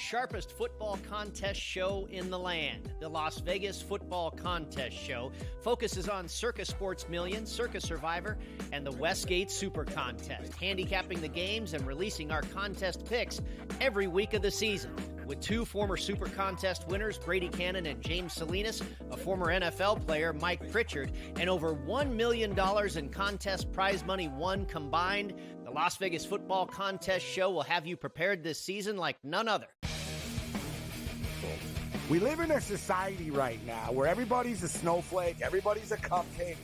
sharpest football contest show in the land. The Las Vegas Football Contest Show focuses on Circus Sports Million, Circus Survivor, and the Westgate Super Contest, handicapping the games and releasing our contest picks every week of the season. With two former Super Contest winners, Brady Cannon and James Salinas, a former NFL player, Mike Pritchard, and over $1 million in contest prize money won combined, the Las Vegas Football Contest Show will have you prepared this season like none other. We live in a society right now where everybody's a snowflake, everybody's a cupcake,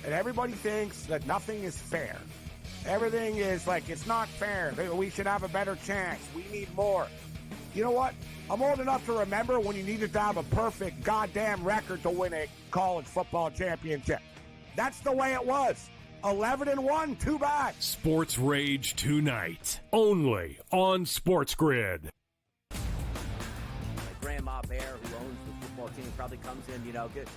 and everybody thinks that nothing is fair. Everything is like, it's not fair. We should have a better chance. We need more. You know what? I'm old enough to remember when you needed to have a perfect goddamn record to win a college football championship. That's the way it was. 11-1, too bad. Sports Rage tonight, only on SportsGrid. My grandma Bear, who owns the football team, probably comes in,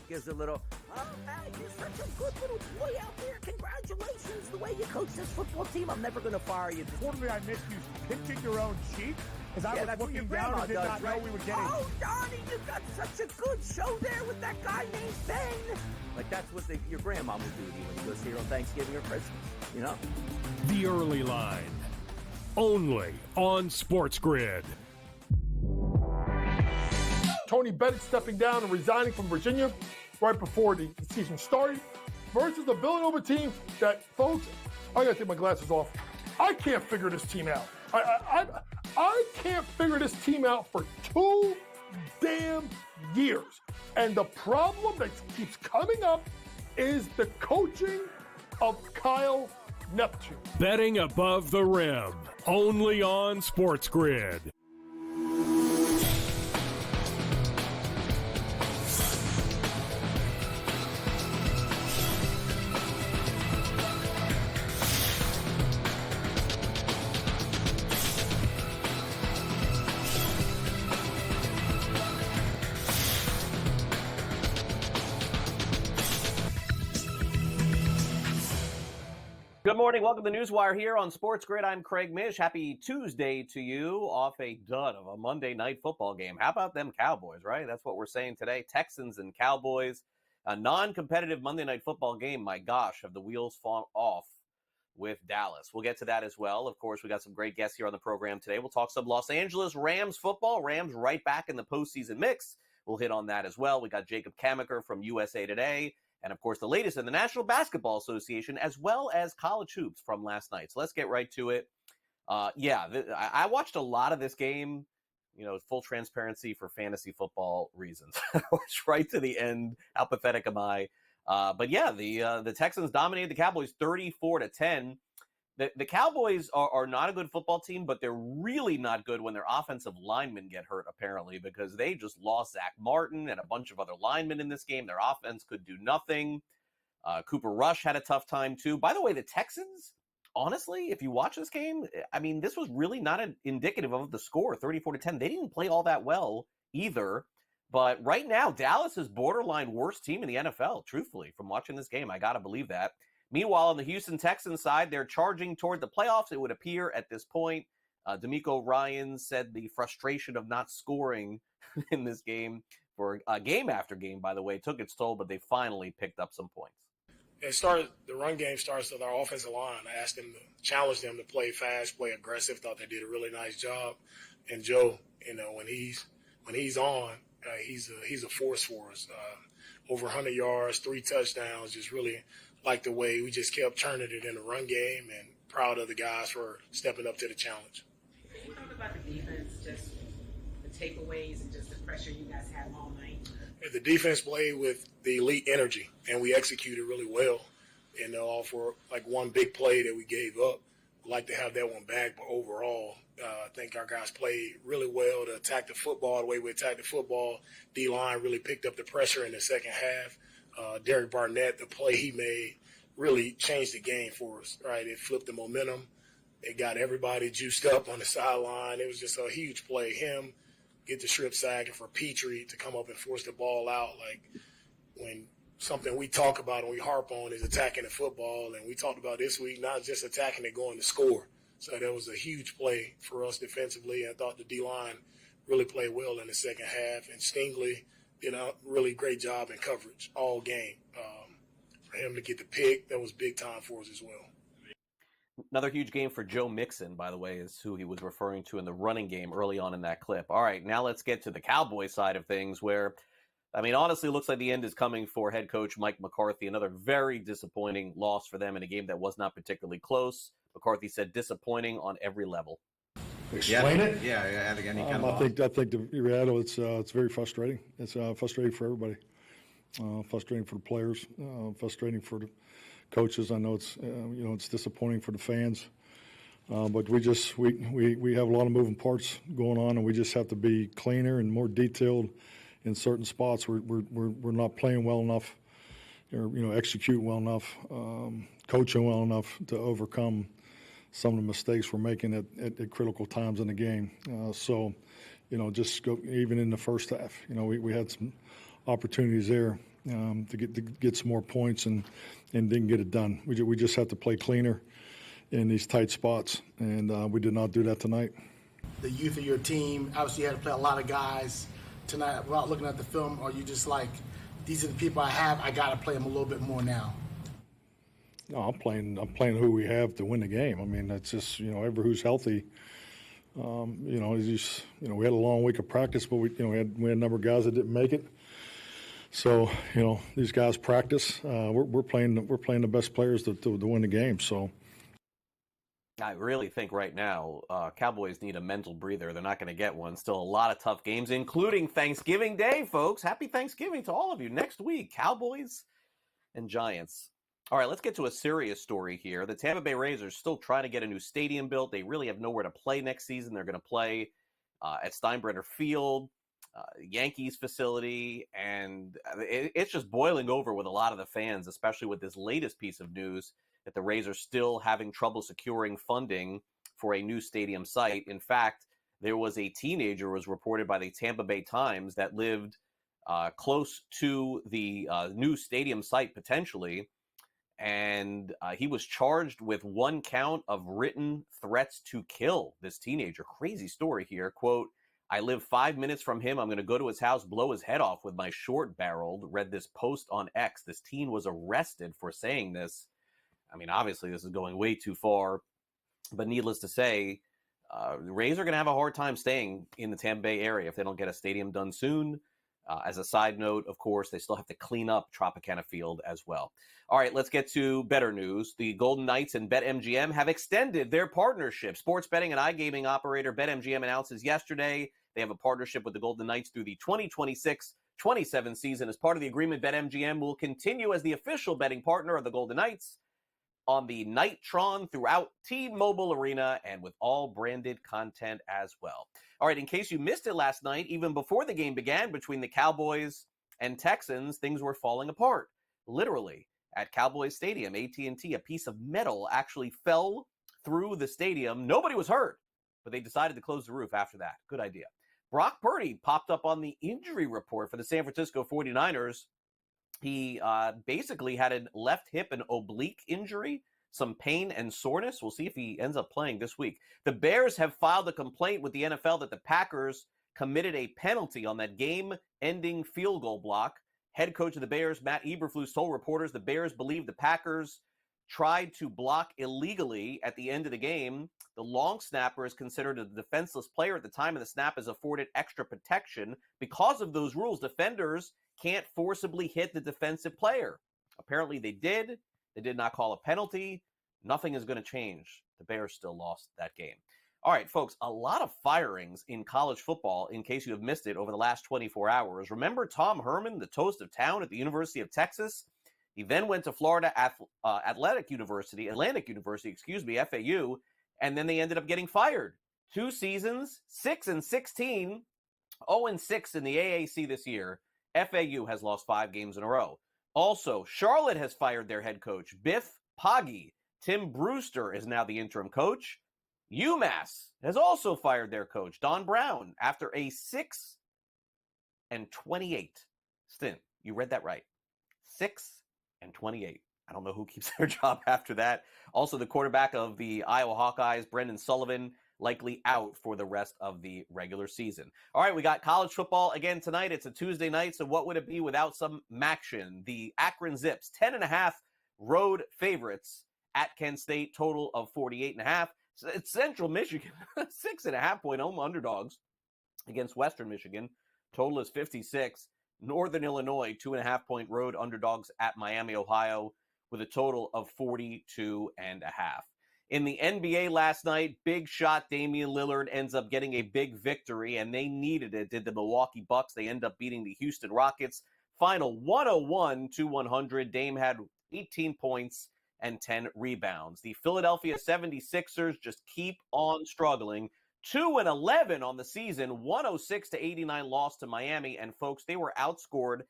gives a little, oh, man, you're such a good little boy out there. Congratulations, the way you coach this football team. I'm never going to fire you. Totally, I missed you pinching your own cheek. As I was looking down and did not know we were getting. Oh, Donnie, you got such a good show there with that guy named Ben. Like, that's what your grandma would do to you when you go see her on Thanksgiving or Christmas, The Early Line, only on SportsGrid. Tony Bennett stepping down and resigning from Virginia right before the season started versus the Villanova team that, folks, I got to take my glasses off. I can't figure this team out. I can't figure this team out for 2 damn years. And the problem that keeps coming up is the coaching of Kyle Neptune. Betting above the rim, only on SportsGrid. Good morning. Welcome to NewsWire here on SportsGrid. I'm Craig Mish. Happy Tuesday to you off a dud of a Monday night football game. How about them Cowboys, right? That's what we're saying today. Texans and Cowboys, a non-competitive Monday night football game. My gosh, have the wheels fallen off with Dallas. We'll get to that as well. Of course, we got some great guests here on the program today. We'll talk some Los Angeles Rams football. Rams right back in the postseason mix. We'll hit on that as well. We got Jacob Camenker from USA Today. And, of course, the latest in the National Basketball Association, as well as college hoops from last night. So let's get right to it. I watched a lot of this game, full transparency for fantasy football reasons. I watched right to the end. How pathetic am I? The Texans dominated the Cowboys 34-10. The Cowboys are not a good football team, but they're really not good when their offensive linemen get hurt, apparently, because they just lost Zach Martin and a bunch of other linemen in this game. Their offense could do nothing. Cooper Rush had a tough time, too. By the way, the Texans, honestly, if you watch this game, I mean, this was really not indicative of the score, 34-10. They didn't play all that well either. But right now, Dallas is borderline worst team in the NFL, truthfully, from watching this game. I got to believe that. Meanwhile, on the Houston Texans side, they're charging toward the playoffs, it would appear at this point. D'Amico Ryans said the frustration of not scoring in this game for game after game, by the way, took its toll, but they finally picked up some points. The run game starts with our offensive line. I asked them to challenge them to play fast, play aggressive. Thought they did a really nice job. And Joe, when he's on, he's a force for us. Over 100 yards, 3 touchdowns, just really like the way we just kept turning it in the run game, and proud of the guys for stepping up to the challenge. Can you talk about the defense, just the takeaways and just the pressure you guys had all night? The defense played with the elite energy, and we executed really well. All for like one big play that we gave up. We'd like to have that one back, but overall, I think our guys played really well to attack the football the way we attacked the football. D-line really picked up the pressure in the second half. Derek Barnett, the play he made, really changed the game for us, right? It flipped the momentum. It got everybody juiced up on the sideline. It was just a huge play. Him get the strip sack, and for Petrie to come up and force the ball out. Like, when something we talk about and we harp on is attacking the football, and we talked about this week, not just attacking it, going to score. So that was a huge play for us defensively. I thought the D-line really played well in the second half. And Stingley did a really great job in coverage all game. For him to get the pick, that was big time for us as well. Another huge game for Joe Mixon, by the way, is who he was referring to in the running game early on in that clip. All right, now let's get to the Cowboys side of things where, I mean, honestly, it looks like the end is coming for head coach Mike McCarthy. Another very disappointing loss for them in a game that was not particularly close. McCarthy said disappointing on every level. Explain it? Yeah, I think I think the reality, it's very frustrating. It's frustrating for everybody. Frustrating for the players, frustrating for the coaches. I know it's it's disappointing for the fans, but we have a lot of moving parts going on, and we just have to be cleaner and more detailed in certain spots. We're not playing well enough, or execute well enough, coaching well enough to overcome some of the mistakes we're making at critical times in the game. Just go even in the first half. We had some opportunities there to get some more points and didn't get it done. We just have to play cleaner in these tight spots, and we did not do that tonight. The youth of your team, obviously you had to play a lot of guys tonight. Without looking at the film, are you just like, these are the people I have, I got to play them a little bit more now? No, I'm playing who we have to win the game. I mean, that's just, everyone who's healthy. We had a long week of practice, but we had a number of guys that didn't make it. So, these guys practice. We're playing the best players to win the game. So, I really think right now Cowboys need a mental breather. They're not going to get one. Still a lot of tough games, including Thanksgiving Day, folks. Happy Thanksgiving to all of you. Next week, Cowboys and Giants. All right, let's get to a serious story here. The Tampa Bay Rays are still trying to get a new stadium built. They really have nowhere to play next season. They're going to play at Steinbrenner Field, Yankees facility, and it's just boiling over with a lot of the fans, especially with this latest piece of news that the Rays are still having trouble securing funding for a new stadium site. In fact, there was a teenager, was reported by the Tampa Bay Times, that lived close to the new stadium site potentially, and he was charged with one count of written threats to kill this teenager. Crazy story here. Quote, I live 5 minutes from him. I'm going to go to his house, blow his head off with my short-barreled, read this post on X. This teen was arrested for saying this. I mean, obviously, this is going way too far. But needless to say, the Rays are going to have a hard time staying in the Tampa Bay area if they don't get a stadium done soon. As a side note, of course, they still have to clean up Tropicana Field as well. All right, let's get to better news. The Golden Knights and BetMGM have extended their partnership. Sports betting and iGaming operator BetMGM announces yesterday they have a partnership with the Golden Knights through the 2026-27 season. As part of the agreement, BetMGM will continue as the official betting partner of the Golden Knights on the Nitron throughout T-Mobile Arena and with all branded content as well. All right, in case you missed it last night, even before the game began between the Cowboys and Texans, things were falling apart. Literally, at Cowboys Stadium, AT&T, a piece of metal actually fell through the stadium. Nobody was hurt, but they decided to close the roof after that. Good idea. Brock Purdy popped up on the injury report for the San Francisco 49ers. He basically had a left hip and oblique injury, some pain and soreness. We'll see if he ends up playing this week. The Bears have filed a complaint with the NFL that the Packers committed a penalty on that game-ending field goal block. Head coach of the Bears, Matt Eberflus, told reporters the Bears believe the Packers tried to block illegally at the end of the game. The long snapper is considered a defenseless player at the time, and the snap is afforded extra protection. Because of those rules, defenders can't forcibly hit the defensive player. Apparently they did. They did not call a penalty. Nothing is going to change. The Bears still lost that game. All right, folks, a lot of firings in college football, in case you have missed it, over the last 24 hours. Remember Tom Herman, the toast of town at the University of Texas? He then went to Florida Atlantic University, FAU, and then they ended up getting fired. 2 seasons, 6-16, 0-6 in the AAC this year. FAU has lost 5 games in a row. Also, Charlotte has fired their head coach, Biff Poggi. Tim Brewster is now the interim coach. UMass has also fired their coach, Don Brown, after a 6-28 stint. You read that right. 6-28. I don't know who keeps their job after that. Also, the quarterback of the Iowa Hawkeyes, Brendan Sullivan, likely out for the rest of the regular season. All right, we got college football again tonight. It's a Tuesday night, so what would it be without some MACtion? The Akron Zips, 10.5 road favorites at Kent State, total of 48.5. It's Central Michigan, 6.5-point home underdogs against Western Michigan. Total is 56. Northern Illinois, 2.5-point road underdogs at Miami, Ohio, with a total of 42.5. In the NBA last night, big shot Damian Lillard ends up getting a big victory, and they needed it, did the Milwaukee Bucks. They end up beating the Houston Rockets. Final 101-100. Dame had 18 points and 10 rebounds. The Philadelphia 76ers just keep on struggling. 2-11 on the season, 106-89 loss to Miami. And folks, they were outscored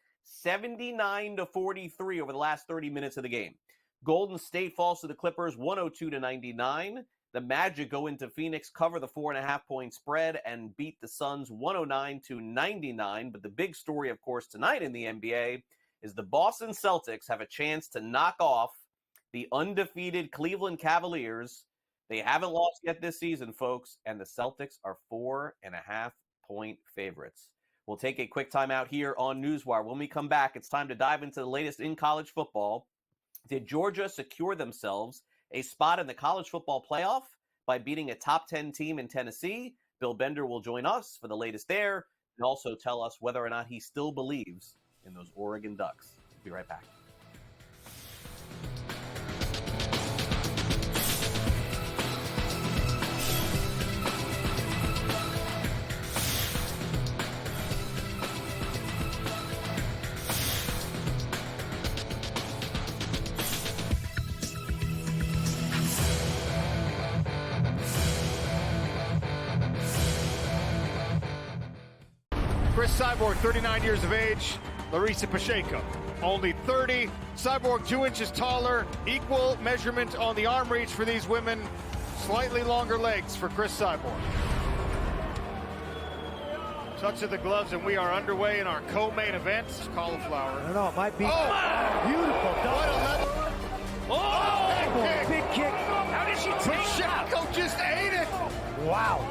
79-43 over the last 30 minutes of the game. Golden State falls to the Clippers 102-99. The Magic go into Phoenix, cover the 4.5-point spread, and beat the Suns 109-99. But the big story, of course, tonight in the NBA is the Boston Celtics have a chance to knock off the undefeated Cleveland Cavaliers. They haven't lost yet this season, folks, and the Celtics are 4.5-point favorites. We'll take a quick time out here on NewsWire. When we come back, it's time to dive into the latest in college football. Did Georgia secure themselves a spot in the college football playoff by beating a top 10 team in Tennessee? Bill Bender will join us for the latest there and also tell us whether or not he still believes in those Oregon Ducks. Be right back. Chris Cyborg, 39 years of age. Larissa Pacheco, only 30. Cyborg 2 inches taller. Equal measurement on the arm reach for these women. Slightly longer legs for Chris Cyborg. Touch of the gloves, and we are underway in our co-main event. Cauliflower. I don't know, it might be beautiful. What a level. big kick. How did she take Pacheco just ate it. Wow.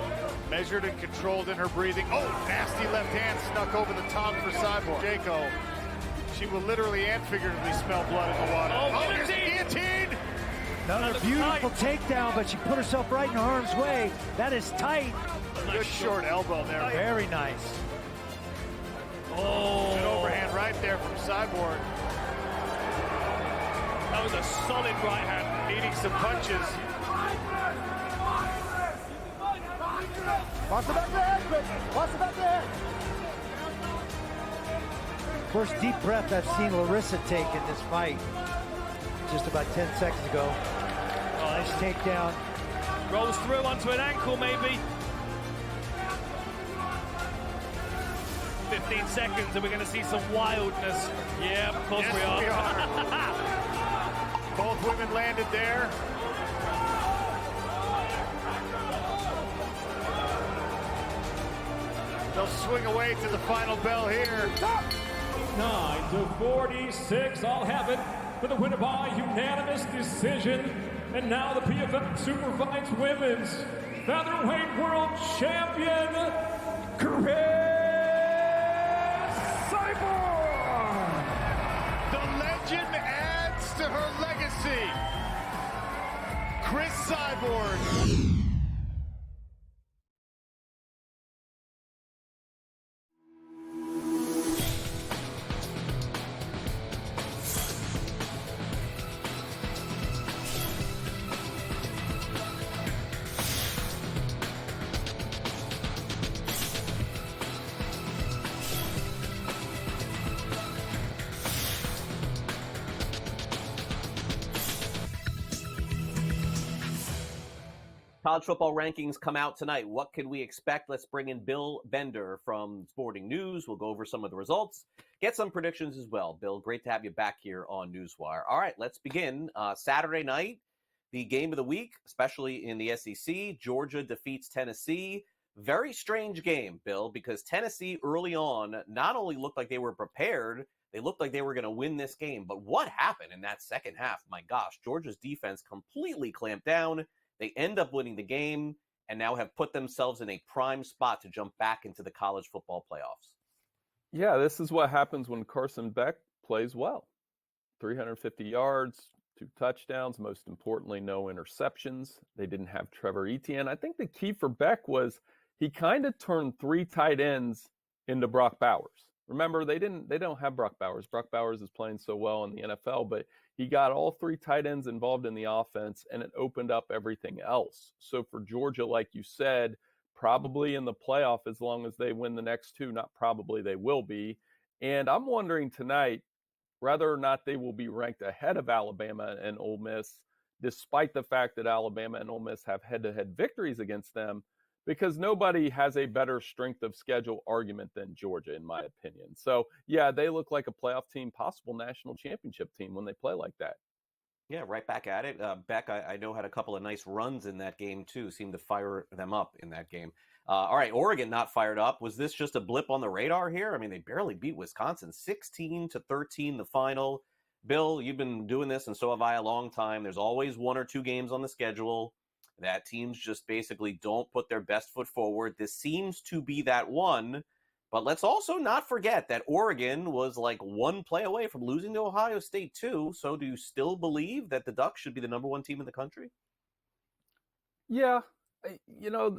Measured and controlled in her breathing. Oh, nasty left hand snuck over the top for Cyborg. Pacheco. She will literally and figuratively smell blood in the water. Oh, there's a guillotine. Another beautiful takedown, but she put herself right in harm's way. That is tight. Good short elbow there. Very nice. Oh. An overhand right there from Cyborg. That was a solid right hand. Eating some punches. Watch the back of the head, Chris. Watch the back of the head. First deep breath I've seen Larissa take in this fight. Just about 10 seconds ago. Oh, nice takedown. Rolls through onto an ankle, maybe. 15 seconds, and we're going to see some wildness. Yeah, of course we are. Both women landed there. They'll swing away to the final bell here. 9-46. I'll have it for the winner by unanimous decision. And now the PFL Superfights Women's Featherweight World Champion, Chris Cyborg. The legend adds to her legacy. Chris Cyborg. College football rankings come out tonight. What can we expect? Let's bring in Bill Bender from Sporting News. We'll go over some of the results, get some predictions as well. Bill, great to have you back here on NewsWire. All right, let's begin. Saturday night, the game of the week, especially in the SEC. Georgia defeats Tennessee. Very strange game, Bill, because Tennessee early on not only looked like they were prepared, they looked like they were going to win this game. But what happened in that second half? My gosh, Georgia's defense completely clamped down. They end up winning the game. and now have put themselves in a prime spot to jump back into the college football playoffs. Yeah, this is what happens when Carson Beck plays well. 350 yards, 2 touchdowns, most importantly, no interceptions. They didn't have Trevor Etienne. I think the key for Beck was he kind of turned 3 tight ends into Brock Bowers. Remember, they don't have Brock Bowers. Brock Bowers is playing so well in the NFL, but he got all 3 tight ends involved in the offense, and it opened up everything else. So for Georgia, like you said, probably in the playoff as long as they win the next 2, not probably, they will be. And I'm wondering tonight whether or not they will be ranked ahead of Alabama and Ole Miss, despite the fact that Alabama and Ole Miss have head-to-head victories against them, because nobody has a better strength of schedule argument than Georgia, in my opinion. So, yeah, they look like a playoff team, possible national championship team when they play like that. Yeah, right back at it. Beck, I know, had a couple of nice runs in that game, too. Seemed to fire them up in that game. All right, Oregon not fired up. Was this just a blip on the radar here? I mean, they barely beat Wisconsin, 16-13 the final. Bill, you've been doing this, and so have I, a long time. There's always 1 or 2 games on the schedule that teams just basically don't put their best foot forward. This seems to be that one. But let's also not forget that Oregon was like 1 play away from losing to Ohio State, too. So do you still believe that the Ducks should be the number 1 team in the country? Yeah.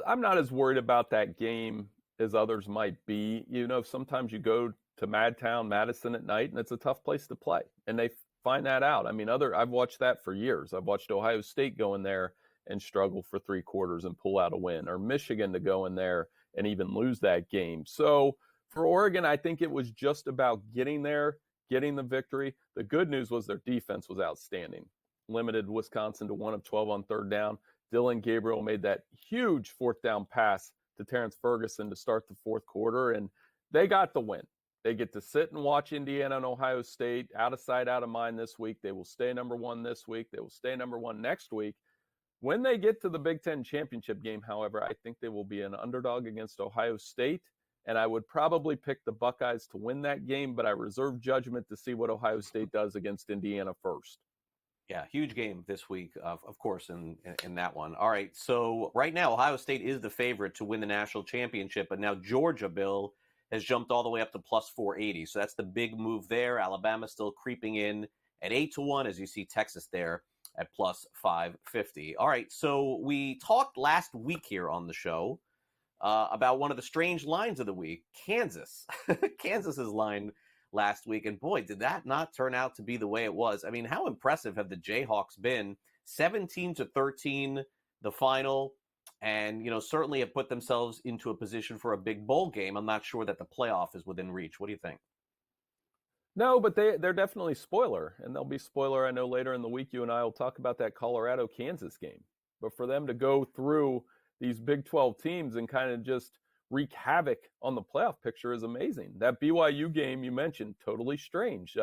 I'm not as worried about that game as others might be. Sometimes you go to Madison at night, and it's a tough place to play. And they find that out. I mean, I've watched that for years. I've watched Ohio State go in there and struggle for 3 quarters and pull out a win, or Michigan to go in there and even lose that game. So for Oregon, I think it was just about getting there, getting the victory. The good news was their defense was outstanding. Limited Wisconsin to 1 of 12 on 3rd down. Dylan Gabriel made that huge 4th down pass to Terrence Ferguson to start the 4th quarter, and they got the win. They get to sit and watch Indiana and Ohio State out of sight, out of mind this week. They will stay number 1 this week. They will stay number 1 next week. When they get to the Big Ten championship game, however, I think they will be an underdog against Ohio State, and I would probably pick the Buckeyes to win that game, but I reserve judgment to see what Ohio State does against Indiana first. Yeah, huge game this week, of course, in that one. All right, so right now, Ohio State is the favorite to win the national championship, but now Georgia, Bill, has jumped all the way up to plus 480. So that's the big move there. Alabama still creeping in at 8-1, as you see Texas there at plus 550. All right, so we talked last week here on the show about one of the strange lines of the week, Kansas. Kansas's line last week, and boy, did that not turn out to be the way it was. I mean, how impressive have the Jayhawks been? 17-13, the final, and certainly have put themselves into a position for a big bowl game. I'm not sure that the playoff is within reach. What do you think? No, but they're definitely spoiler, and they'll be spoiler. I know later in the week you and I will talk about that Colorado-Kansas game. But for them to go through these Big 12 teams and kind of just wreak havoc on the playoff picture is amazing. That BYU game you mentioned, totally strange.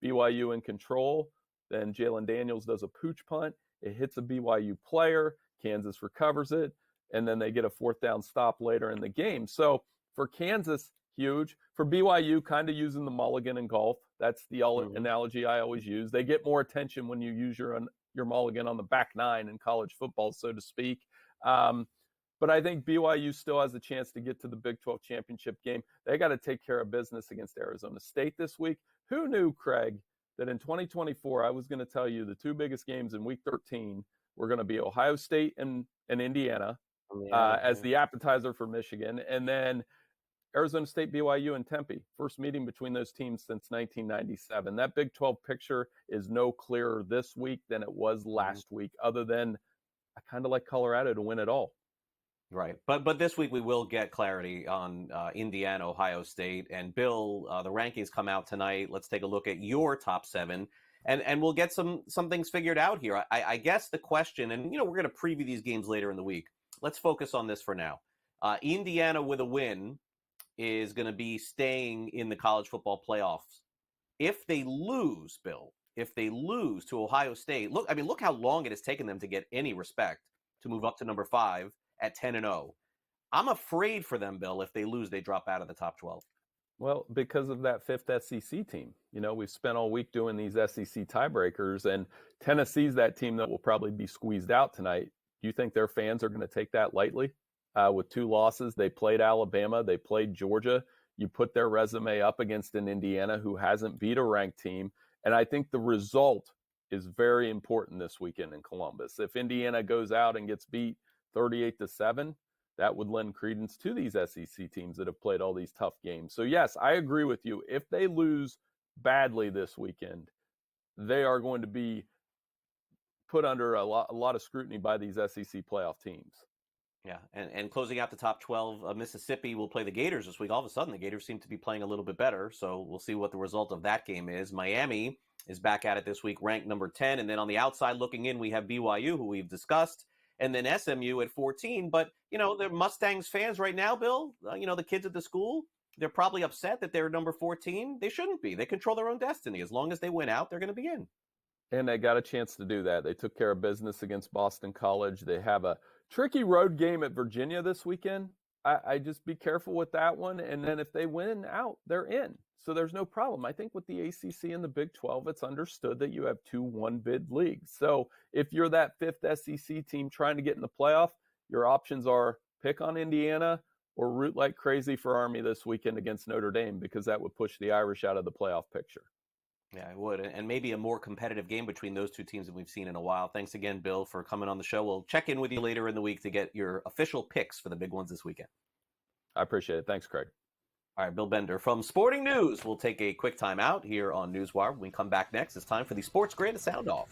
BYU in control, then Jalen Daniels does a pooch punt. It hits a BYU player. Kansas recovers it, and then they get a 4th down stop later in the game. So for Kansas, huge. For BYU, kind of using the mulligan in golf. That's the analogy I always use. They get more attention when you use your mulligan on the back 9 in college football, so to speak. But I think BYU still has a chance to get to the Big 12 championship game. They got to take care of business against Arizona State this week. Who knew, Craig, that in 2024, I was going to tell you the 2 biggest games in Week 13 were going to be Ohio State and Indiana as the appetizer for Michigan, and then Arizona State, BYU, and Tempe. First meeting between those teams since 1997. That Big 12 picture is no clearer this week than it was last week, other than I kind of like Colorado to win it all. Right. But this week we will get clarity on Indiana, Ohio State. And Bill, the rankings come out tonight. Let's take a look at your top 7. And we'll get some things figured out here. I guess the question, and we're going to preview these games later in the week. Let's focus on this for now. Indiana with a win is going to be staying in the college football playoffs. If they lose, Bill, to Ohio State, look how long it has taken them to get any respect to move up to number 5 at 10-0. I'm afraid for them, Bill. If they lose, they drop out of the top 12. Well, because of that 5th SEC team. We've spent all week doing these SEC tiebreakers, and Tennessee's that team that will probably be squeezed out tonight. Do you think their fans are going to take that lightly? With 2 losses, they played Alabama, they played Georgia. You put their resume up against an Indiana who hasn't beat a ranked team. And I think the result is very important this weekend in Columbus. If Indiana goes out and gets beat 38-7, that would lend credence to these SEC teams that have played all these tough games. So yes, I agree with you. If they lose badly this weekend, they are going to be put under a lot of scrutiny by these SEC playoff teams. Yeah, and closing out the top 12, Mississippi will play the Gators this week. All of a sudden, the Gators seem to be playing a little bit better, so we'll see what the result of that game is. Miami is back at it this week, ranked number 10, and then on the outside looking in, we have BYU, who we've discussed, and then SMU at 14. But, they're Mustangs fans right now, Bill. The kids at the school, they're probably upset that they're number 14. They shouldn't be. They control their own destiny. As long as they win out, they're going to be in. And they got a chance to do that. They took care of business against Boston College. They have a tricky road game at Virginia this weekend. I just be careful with that one. And then if they win out, they're in. So there's no problem. I think with the ACC and the Big 12, it's understood that you have 2 one-bid leagues. So if you're that 5th SEC team trying to get in the playoff, your options are pick on Indiana or root like crazy for Army this weekend against Notre Dame, because that would push the Irish out of the playoff picture. Yeah, I would. And maybe a more competitive game between those two teams than we've seen in a while. Thanks again, Bill, for coming on the show. We'll check in with you later in the week to get your official picks for the big ones this weekend. I appreciate it. Thanks, Craig. All right, Bill Bender from Sporting News. We'll take a quick time out here on NewsWire. When we come back next, it's time for the SportsGrid Sound Off.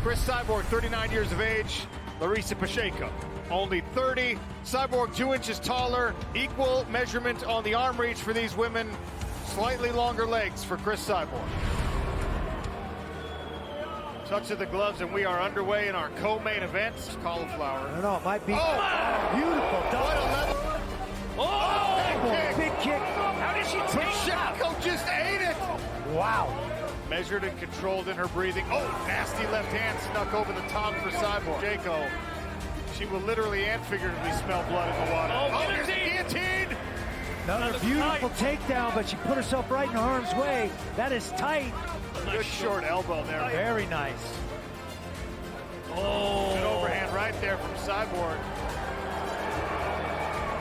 Chris Cyborg, 39 years of age. Larissa Pacheco, only 30. Cyborg 2 inches taller. Equal measurement on the arm reach for these women. Slightly longer legs for Chris Cyborg. Touch of the gloves, and we are underway in our co-main event. Cauliflower. No, it might be. Beautiful. Double. Big kick. How did she take that? Pacheco just ate it. Wow. Measured and controlled in her breathing. Oh, nasty left hand snuck over the top for Cyborg. Pacheco, she will literally and figuratively smell blood in the water. Oh, there's a guillotine! Another beautiful takedown, but she put herself right in harm's way. That is tight. Good short elbow there. Very nice. Oh. Good overhand right there from Cyborg.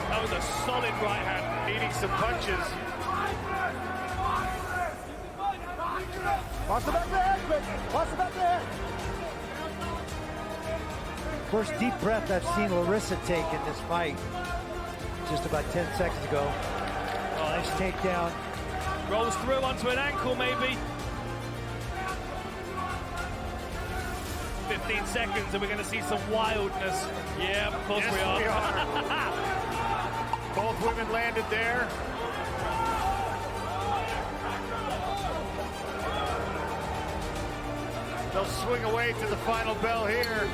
That was a solid right hand. Eating some punches. Watch the back of the head, baby. Watch the back of the head. First deep breath I've seen Larissa take in this fight. Just about 10 seconds ago. Oh, nice takedown. Rolls through onto an ankle, maybe. 15 seconds, and we're going to see some wildness. Yeah, of course yes, we are. Both women landed there. They'll swing away to the final bell here.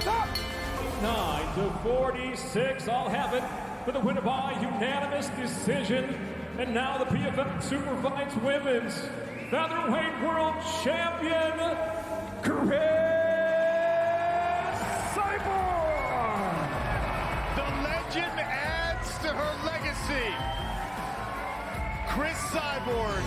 9-46, I'll have it for the winner by unanimous decision. And now the PFL Superfights Women's Featherweight World Champion, Chris Cyborg. The legend adds to her legacy. Chris Cyborg.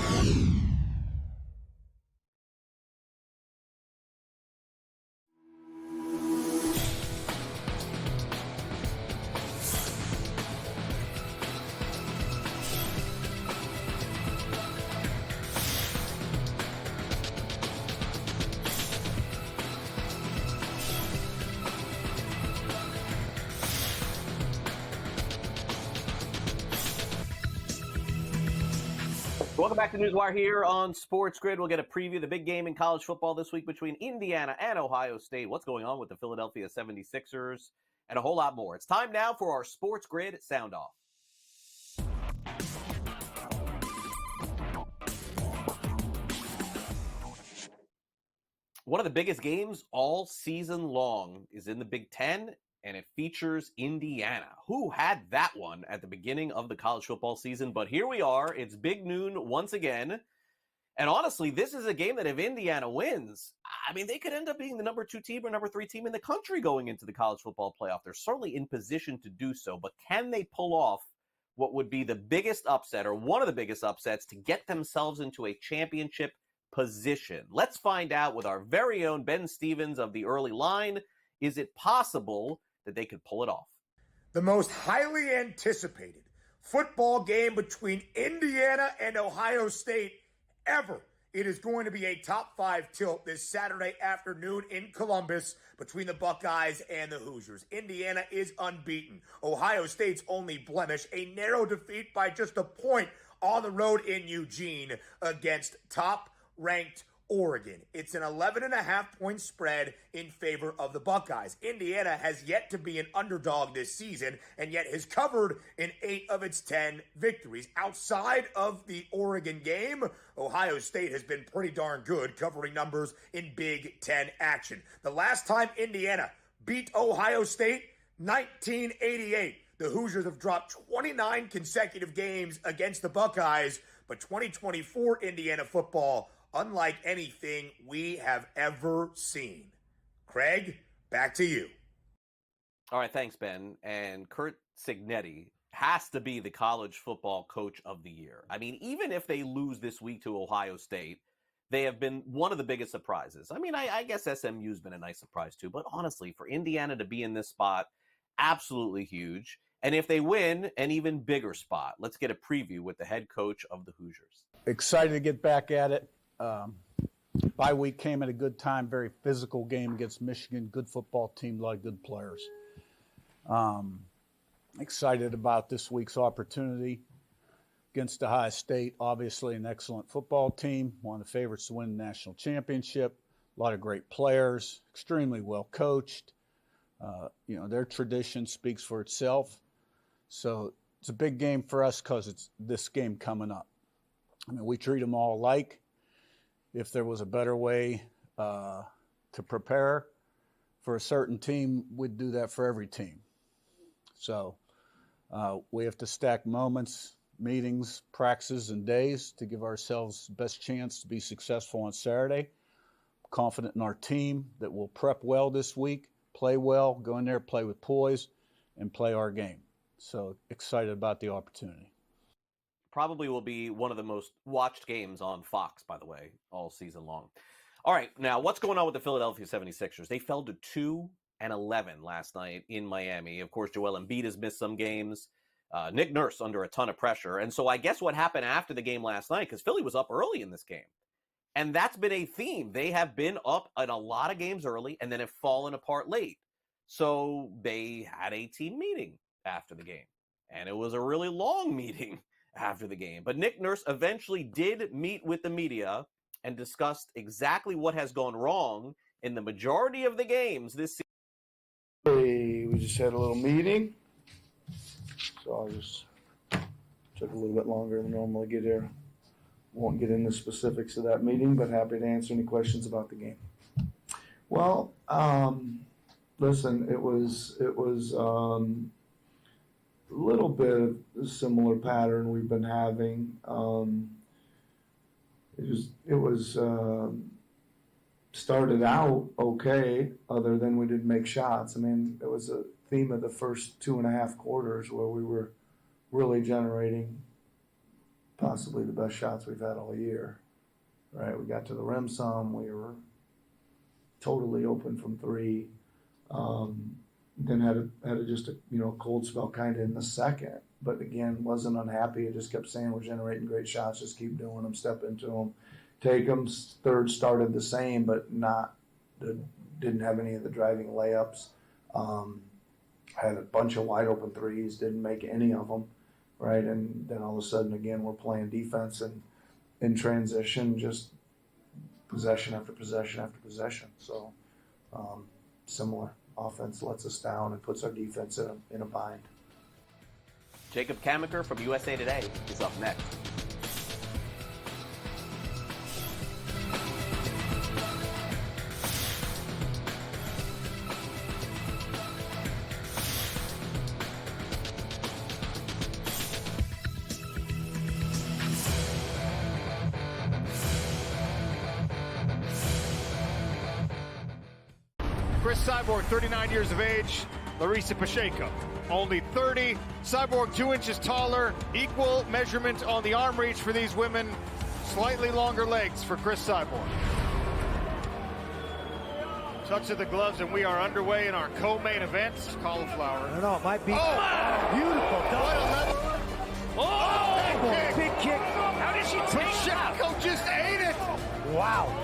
Welcome back to NewsWire here on SportsGrid. We'll get a preview of the big game in college football this week between Indiana and Ohio State. What's going on with the Philadelphia 76ers and a whole lot more. It's time now for our SportsGrid Sound Off. One of the biggest games all season long is in the Big Ten, and it features Indiana. Who had that one at the beginning of the college football season? But here we are. It's big noon once again. And honestly, this is a game that if Indiana wins, I mean, they could end up being the number 2 team or number 3 team in the country going into the college football playoff. They're certainly in position to do so, but can they pull off what would be the biggest upset or one of the biggest upsets to get themselves into a championship position? Let's find out with our very own Ben Stevens of the Early Line. Is it possible that they could pull it off? The most highly anticipated football game between Indiana and Ohio State ever. It is going to be a top 5 tilt this Saturday afternoon in Columbus between the Buckeyes and the Hoosiers. Indiana is unbeaten. Ohio State's only blemish, a narrow defeat by just a point on the road in Eugene against top-ranked Oregon. It's an 11.5-point spread in favor of the Buckeyes. Indiana has yet to be an underdog this season and yet has covered in 8 of its 10 victories. Outside of the Oregon game, Ohio State has been pretty darn good covering numbers in Big Ten action. The last time Indiana beat Ohio State, 1988. The Hoosiers have dropped 29 consecutive games against the Buckeyes, but 2024 Indiana football unlike anything we have ever seen. Craig, back to you. All right, thanks, Ben. And Curt Cignetti has to be the college football coach of the year. I mean, even if they lose this week to Ohio State, they have been one of the biggest surprises. I mean, I guess SMU's been a nice surprise too, but honestly, for Indiana to be in this spot, absolutely huge. And if they win, an even bigger spot. Let's get a preview with the head coach of the Hoosiers. Excited to get back at it. Bye week came at a good time, very physical game against Michigan, good football team, a lot of good players. Excited about this week's opportunity against Ohio State, obviously an excellent football team, one of the favorites to win the national championship, a lot of great players, extremely well coached. Their tradition speaks for itself. So it's a big game for us because it's this game coming up. I mean, we treat them all alike. If there was a better way to prepare for a certain team, we'd do that for every team. So we have to stack moments, meetings, practices, and days to give ourselves the best chance to be successful on Saturday. I'm confident in our team that we'll prep well this week, play well, go in there, play with poise, and play our game. So excited about the opportunity. Probably will be one of the most watched games on Fox, by the way, all season long. All right, now what's going on with the Philadelphia 76ers? They fell to 2-11 last night in Miami. Of course, Joel Embiid has missed some games. Nick Nurse under a ton of pressure. And so I guess what happened after the game last night, because Philly was up early in this game, and that's been a theme. They have been up in a lot of games early and then have fallen apart late. So they had a team meeting after the game, and it was a really long meeting after the game. But Nick Nurse eventually did meet with the media and discussed exactly what has gone wrong in the majority of the games this season. We just had a little meeting, so I just took a little bit longer than normally get here. Won't get into specifics of that meeting, but happy to answer any questions about the game. Well, listen, it was a little bit of a similar pattern we've been having. It was started out okay, other than we didn't make shots. I mean, it was a theme of the first 2.5 quarters where we were really generating possibly the best shots we've had all year. Right? We got to the rim some. We were totally open from 3. Then had just a cold spell kind of in the second, but again wasn't unhappy. I just kept saying we're generating great shots, just keep doing them, step into them, take them. Third started the same, but didn't have any of the driving layups. Had a bunch of wide open threes, didn't make any of them, right? And then all of a sudden again we're playing defense and in transition, just possession after possession after possession. So similar. Offense lets us down and puts our defense in a bind. Jacob Camenker from USA Today is up next. Chris Cyborg, 39 years of age. Larissa Pacheco, only 30. Cyborg 2 inches taller. Equal measurement on the arm reach for these women. Slightly longer legs for Chris Cyborg. Touch of the gloves, and we are underway in our co-main event. Cauliflower. No, it might be. Oh, beautiful. What a level. Big kick. How did she take that? Pacheco just ate it. Wow.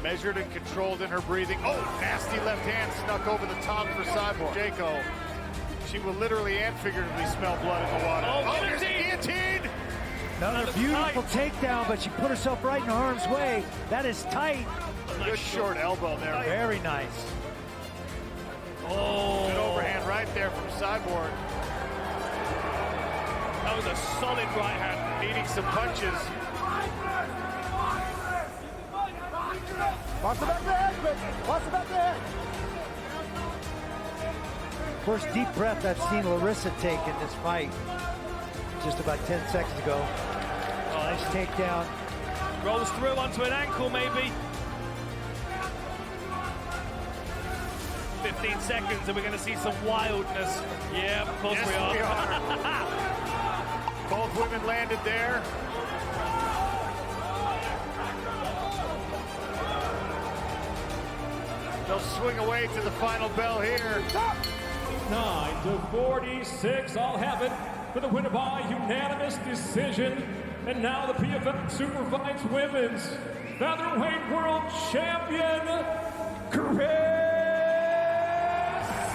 Measured and controlled in her breathing. Oh, nasty left hand snuck over the top for Cyborg. Pacheco, she will literally and figuratively smell blood in the water. Oh, here's a guillotine. Another beautiful takedown, but she put herself right in harm's way. That is tight. Good short elbow there. Very nice. Oh. Good overhand right there from Cyborg. That was a solid right hand. Needing some punches. Watch the back of the head, Chris. Watch the back of the head. First deep breath I've seen Larissa take in this fight. Just about 10 seconds ago. Oh, nice takedown. Rolls through onto an ankle, maybe. 15 seconds, and we're going to see some wildness. Yeah, of course yes, we are. Both women landed there. They'll swing away to the final bell here. 9-46. I'll have it for the winner by unanimous decision. And now the PFL Superfights Women's Featherweight World Champion, Chris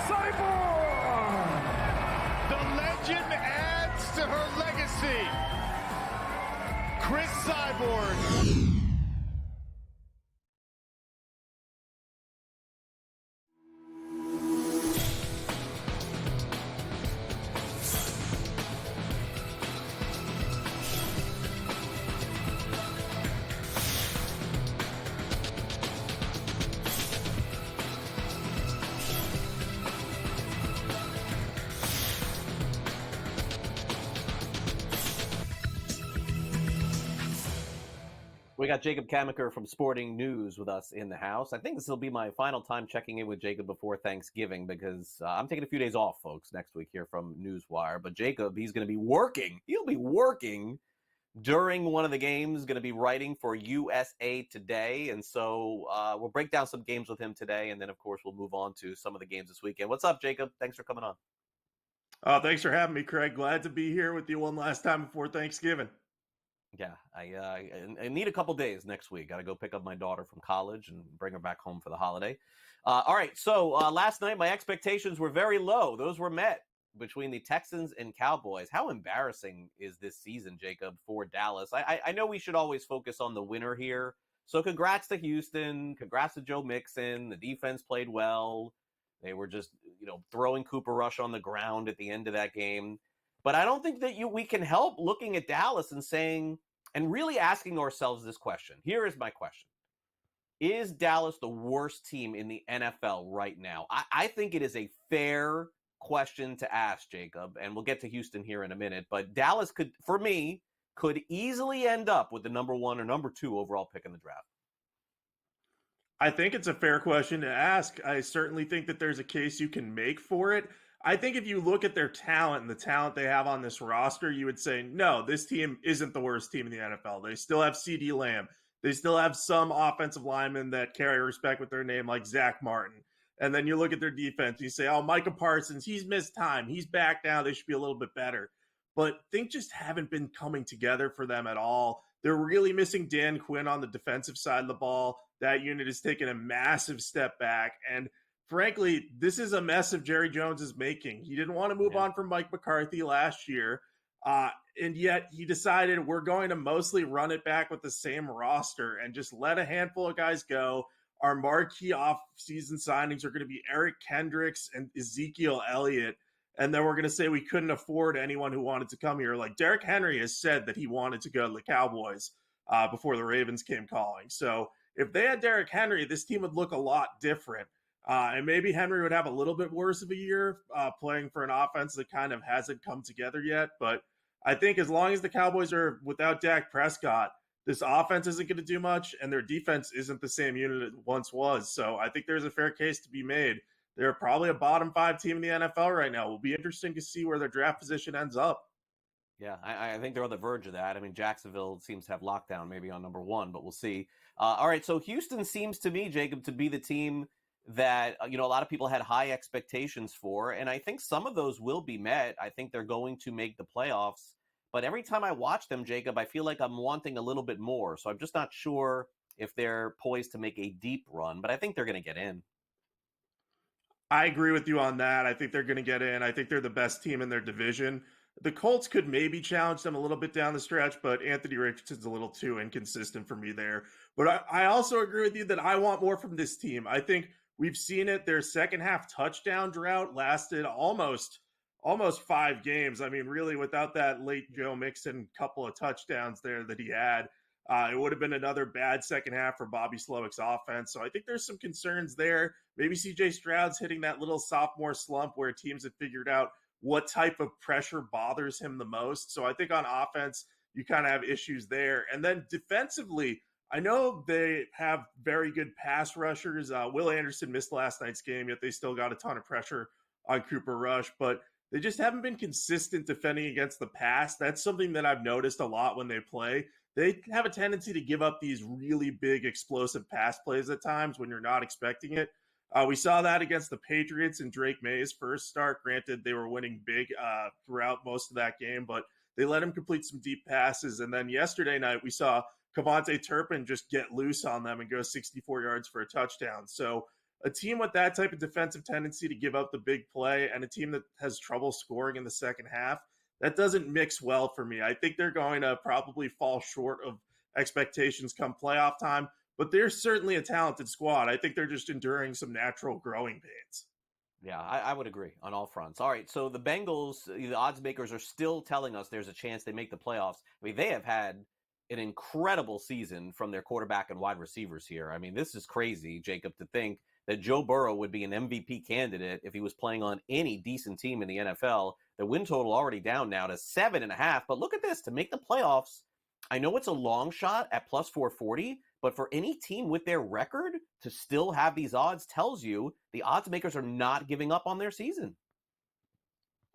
Cyborg. The legend adds to her legacy. Chris Cyborg. We got Jacob Camenker from Sporting News with us in the house. I think this will be my final time checking in with Jacob before Thanksgiving because I'm taking a few days off, folks, next week here from NewsWire. But Jacob, he's going to be working. He'll be working during one of the games, going to be writing for USA Today. And so we'll break down some games with him today. And then, of course, we'll move on to some of the games this weekend. What's up, Jacob? Thanks for coming on. Thanks for having me, Craig. Glad to be here with you one last time before Thanksgiving. Yeah, I need a couple days next week. Got to go pick up my daughter from college and bring her back home for the holiday. All right, so last night my expectations were very low. Those were met between the Texans and Cowboys. How embarrassing is this season, Jacob, for Dallas? I know we should always focus on the winner here. So congrats to Houston. Congrats to Joe Mixon. The defense played well. They were just, throwing Cooper Rush on the ground at the end of that game. But I don't think that we can help looking at Dallas and saying, and really asking ourselves this question. Here is my question. Is Dallas the worst team in the NFL right now? I think it is a fair question to ask, Jacob, and we'll get to Houston here in a minute. But Dallas could easily end up with the number 1 or number 2 overall pick in the draft. I think it's a fair question to ask. I certainly think that there's a case you can make for it. I think if you look at their talent and the talent they have on this roster, you would say, no, this team isn't the worst team in the NFL. They still have CeeDee Lamb. They still have some offensive linemen that carry respect with their name, like Zach Martin. And then you look at their defense, you say, oh, Micah Parsons, he's missed time. He's back now. They should be a little bit better. But things just haven't been coming together for them at all. They're really missing Dan Quinn on the defensive side of the ball. That unit has taken a massive step back. And frankly, this is a mess of Jerry Jones' making. He didn't want to move on from Mike McCarthy last year, and yet he decided we're going to mostly run it back with the same roster and just let a handful of guys go. Our marquee off-season signings are going to be Eric Kendricks and Ezekiel Elliott, and then we're going to say we couldn't afford anyone who wanted to come here. Like Derrick Henry has said that he wanted to go to the Cowboys before the Ravens came calling. So if they had Derrick Henry, this team would look a lot different. And maybe Henry would have a little bit worse of a year playing for an offense that kind of hasn't come together yet. But I think as long as the Cowboys are without Dak Prescott, this offense isn't going to do much, and their defense isn't the same unit it once was. So I think there's a fair case to be made they're probably a bottom 5 team in the NFL right now. It will be interesting to see where their draft position ends up. Yeah, I think they're on the verge of that. I mean, Jacksonville seems to have lockdown maybe on number 1, but we'll see. All right, so Houston seems to me, Jacob, to be the team that, a lot of people had high expectations for, and I think some of those will be met. I think they're going to make the playoffs, but every time I watch them, Jacob, I feel like I'm wanting a little bit more, so I'm just not sure if they're poised to make a deep run, but I think they're going to get in. I agree with you on that. I think they're going to get in. I think they're the best team in their division. The Colts could maybe challenge them a little bit down the stretch, but Anthony Richardson's a little too inconsistent for me there. But I also agree with you that I want more from this team. I think we've seen it. Their second half touchdown drought lasted almost 5 games. I mean, really, without that late Joe Mixon couple of touchdowns there that he had, it would have been another bad second half for Bobby Slowick's offense. So I think there's some concerns there. Maybe CJ Stroud's hitting that little sophomore slump where teams have figured out what type of pressure bothers him the most. So I think on offense, you kind of have issues there. And then defensively, I know they have very good pass rushers. Will Anderson missed last night's game, yet they still got a ton of pressure on Cooper Rush. But they just haven't been consistent defending against the pass. That's something that I've noticed a lot when they play. They have a tendency to give up these really big explosive pass plays at times when you're not expecting it. We saw that against the Patriots in Drake May's first start. Granted, they were winning big throughout most of that game, but they let him complete some deep passes. And then yesterday night, we saw Cavante Turpin just get loose on them and go 64 yards for a touchdown. So a team with that type of defensive tendency to give up the big play and a team that has trouble scoring in the second half, that doesn't mix well for me. I think they're going to probably fall short of expectations come playoff time, but they're certainly a talented squad. I think they're just enduring some natural growing pains. Yeah, I would agree on all fronts. All right, so the Bengals, the odds makers are still telling us there's a chance they make the playoffs. I mean, they have had an incredible season from their quarterback and wide receivers here. I mean, this is crazy, Jacob, to think that Joe Burrow would be an MVP candidate if he was playing on any decent team in the NFL. The win total already down now to 7.5. But look at this, to make the playoffs, I know it's a long shot at plus 440, but for any team with their record to still have these odds tells you the odds makers are not giving up on their season.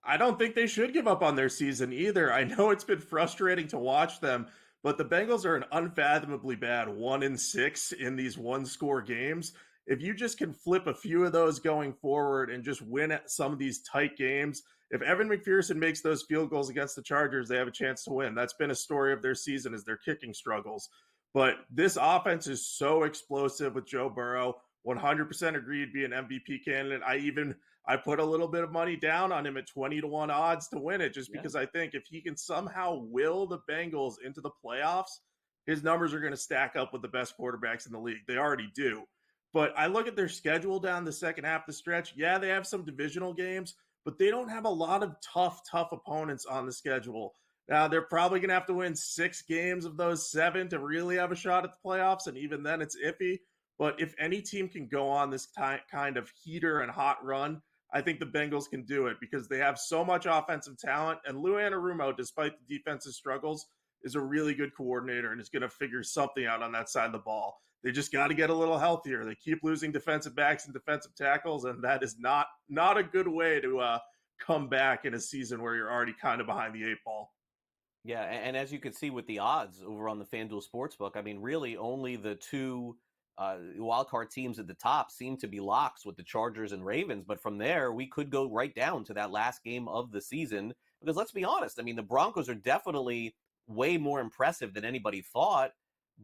I don't think they should give up on their season either. I know it's been frustrating to watch them, but the Bengals are an unfathomably bad 1-6 in these one-score games. If you just can flip a few of those going forward and just win at some of these tight games, if Evan McPherson makes those field goals against the Chargers, they have a chance to win. That's been a story of their season, is their kicking struggles. But this offense is so explosive with Joe Burrow. 100% agreed be an MVP candidate. I put a little bit of money down on him at 20-1 odds to win it, just because I think if he can somehow will the Bengals into the playoffs, his numbers are going to stack up with the best quarterbacks in the league. They already do. But I look at their schedule down the second half of the stretch. Yeah, they have some divisional games, but they don't have a lot of tough opponents on the schedule. Now, they're probably going to have to win 6 games of those 7 to really have a shot at the playoffs, and even then it's iffy. But if any team can go on this kind of heater and hot run, I think the Bengals can do it because they have so much offensive talent, and Lou Anarumo, despite the defensive struggles, is a really good coordinator and is going to figure something out on that side of the ball. They just got to get a little healthier. They keep losing defensive backs and defensive tackles, and that is not a good way to come back in a season where you're already kind of behind the 8 ball. Yeah, and as you can see with the odds over on the FanDuel Sportsbook, I mean, really only the 2 wildcard teams at the top seem to be locks with the Chargers and Ravens. But from there, we could go right down to that last game of the season. Because let's be honest, I mean, the Broncos are definitely way more impressive than anybody thought.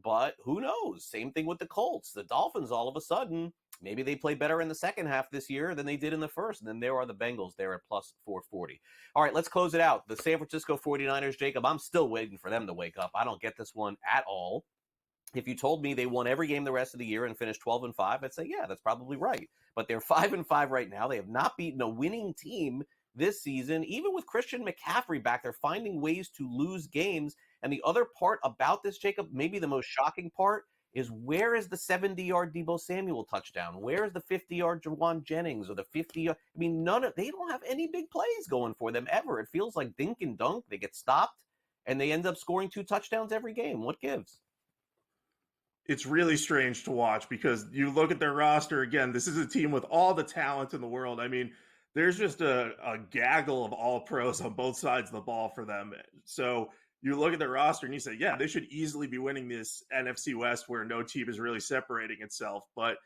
But who knows? Same thing with the Colts. The Dolphins, all of a sudden, maybe they play better in the second half this year than they did in the first. And then there are the Bengals there at plus 440. All right, let's close it out. The San Francisco 49ers, Jacob, I'm still waiting for them to wake up. I don't get this one at all. If you told me they won every game the rest of the year and finished 12-5, I'd say, yeah, that's probably right. But they're 5-5 right now. They have not beaten a winning team this season. Even with Christian McCaffrey back, they're finding ways to lose games. And the other part about this, Jacob, maybe the most shocking part, is where is the 70-yard Deebo Samuel touchdown? Where is the 50-yard Jawan Jennings or the 50-yard? I mean, they don't have any big plays going for them ever. It feels like dink and dunk. They get stopped, and they end up scoring 2 touchdowns every game. What gives? it's really strange to watch because you look at their roster again. This is a team with all the talent in the world. I mean, there's just a gaggle of all pros on both sides of the ball for them. So you look at their roster and you say, yeah, they should easily be winning this NFC West where no team is really separating itself. But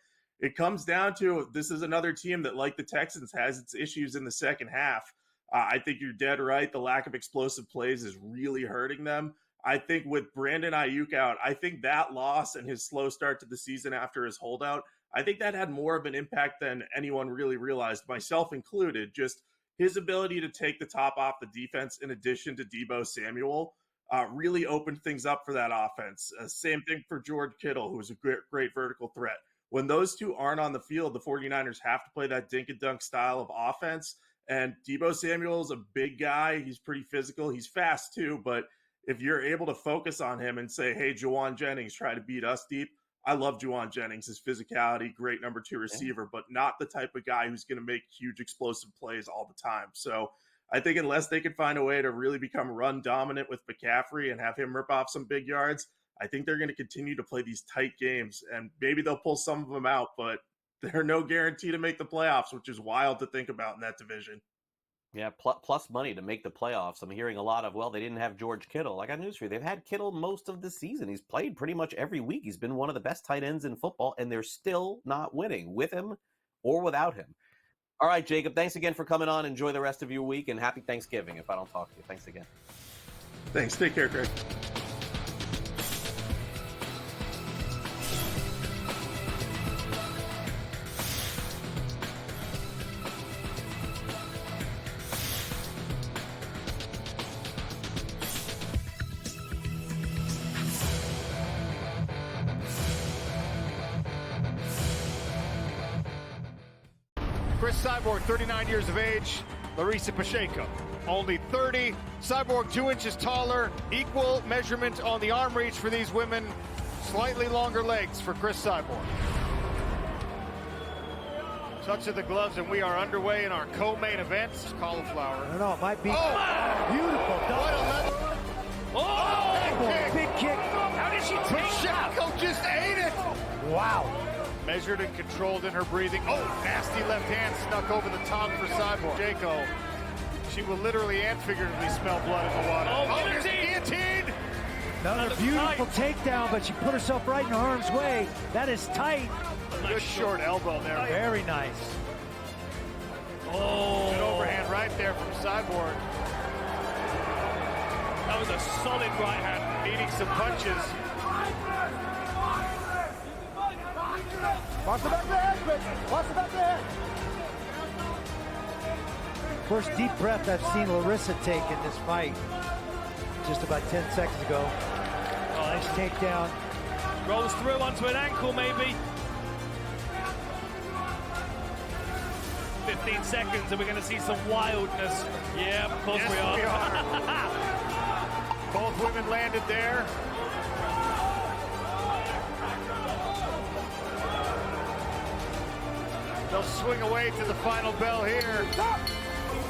it comes down to this is another team that, like the Texans, has its issues in the second half. I think you're dead right. The lack of explosive plays is really hurting them. I think with Brandon Ayuk out, I think that loss and his slow start to the season after his holdout, I think that had more of an impact than anyone really realized, myself included. Just his ability to take the top off the defense in addition to Deebo Samuel really opened things up for that offense. Same thing for George Kittle, who was a great vertical threat. When those two aren't on the field, the 49ers have to play that dink and dunk style of offense. And Deebo Samuel is a big guy. He's pretty physical. He's fast too. But if you're able to focus on him and say, hey, Juwan Jennings, try to beat us deep. I love Juwan Jennings, his physicality, great number 2 receiver, but not the type of guy who's going to make huge explosive plays all the time. So I think unless they can find a way to really become run dominant with McCaffrey and have him rip off some big yards, I think they're going to continue to play these tight games, and maybe they'll pull some of them out, but they're no guarantee to make the playoffs, which is wild to think about in that division. Yeah, plus money to make the playoffs. I'm hearing a lot of, well, they didn't have George Kittle. I got news for you. They've had Kittle most of the season. He's played pretty much every week. He's been one of the best tight ends in football, and they're still not winning with him or without him. All right, Jacob, thanks again for coming on. Enjoy the rest of your week, and happy Thanksgiving if I don't talk to you. Thanks again. Thanks. Take care, Greg. Cyborg, 39 years of age. Larissa Pacheco, only 30. Cyborg 2 inches taller. Equal measurement on the arm reach for these women. Slightly longer legs for Chris Cyborg. Touch of the gloves, and we are underway in our co-main event. Cauliflower. I don't know, it might be beautiful. What a level. Oh, big kick. How did she take that? Pacheco just ate it. Wow. Measured and controlled in her breathing. Oh, nasty left hand snuck over the top for Cyborg. Pacheco, she will literally and figuratively smell blood in the water. Oh, there's the guillotine! Another beautiful takedown, but she put herself right in harm's way. That is tight. Good short elbow there. Very nice. Oh. Good overhand right there from Cyborg. That was a solid right hand. Eating some punches. Watch the back of the head, Chris. Watch the back of the head. First deep breath I've seen Larissa take in this fight. Just about 10 seconds ago. Oh, nice takedown. Rolls through onto an ankle, maybe. 15 seconds, and we're going to see some wildness. Yeah, of course yes, we are. Both women landed there. They'll swing away to the final bell here.